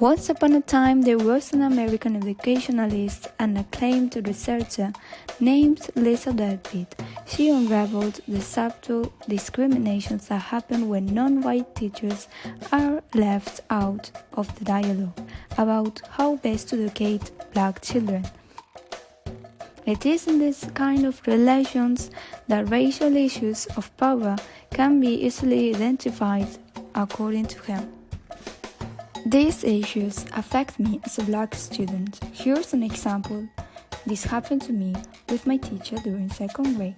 Once upon a time, there was an American educationalist and acclaimed researcher named Lisa Derpitt. She unraveled the subtle discriminations that happen when non-white teachers are left out of the dialogue about how best to educate black children. It is in this kind of relations that racial issues of power can be easily identified, according to him. These issues affect me as a black student. Here's an example. This happened to me with my teacher during second grade.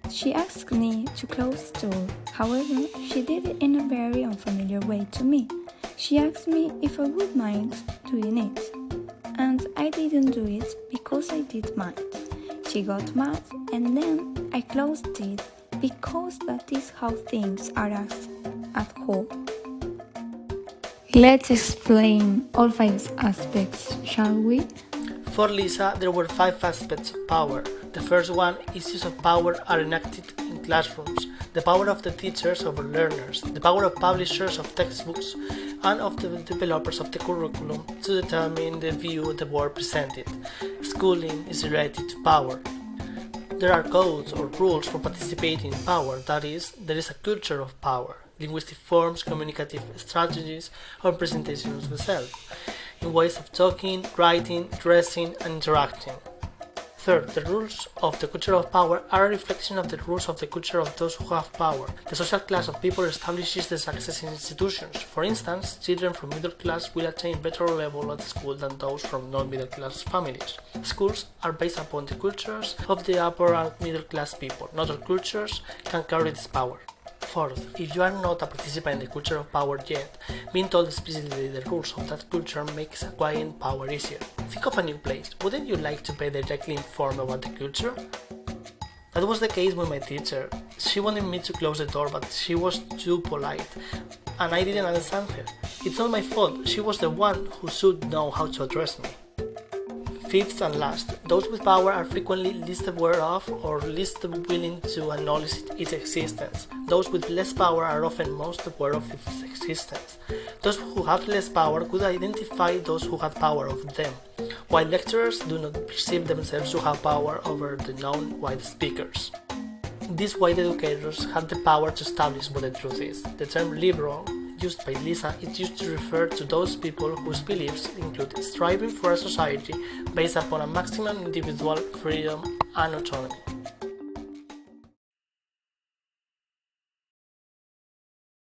She asked me to close the door. However, she did it in a very unfamiliar way to me. She asked me if I would mind doing it, and I didn't do it because I did mind. She got mad, and then I closed it because that is how things are asked at home. Let's explain all 5 aspects, shall we? For Lisa, there were 5 aspects of power. The first one, issues of power are enacted in classrooms. The power of the teachers over learners, the power of publishers of textbooks, and of the developers of the curriculum to determine the view the board presented. Schooling is related to power. There are codes or rules for participating in power, that is, there is a culture of power. Linguistic forms, communicative strategies, or presentation of the self, in ways of talking, writing, dressing, and interacting. Third, the rules of the culture of power are a reflection of the rules of the culture of those who have power. The social class of people establishes the success in institutions. For instance, children from middle class will attain better level at school than those from non-middle class families. Schools are based upon the cultures of the upper and middle class people. Not all cultures can carry this power. Fourth, if you are not a participant in the culture of power yet, being told explicitly the rules of that culture makes acquiring power easier. Think of a new place. Wouldn't you like to be directly informed about the culture? That was the case with my teacher. She wanted me to close the door, but she was too polite, and I didn't understand her. It's not my fault. She was the one who should know how to address me. Fifth and last, those with power are frequently least aware of or least willing to acknowledge its existence. Those with less power are often most aware of its existence. Those who have less power could identify those who have power over them, while lecturers do not perceive themselves to have power over the non-white speakers. These white educators have the power to establish what the truth is. The term liberal, used by Lisa, is used to refer to those people whose beliefs include striving for a society based upon a maximum individual freedom and autonomy.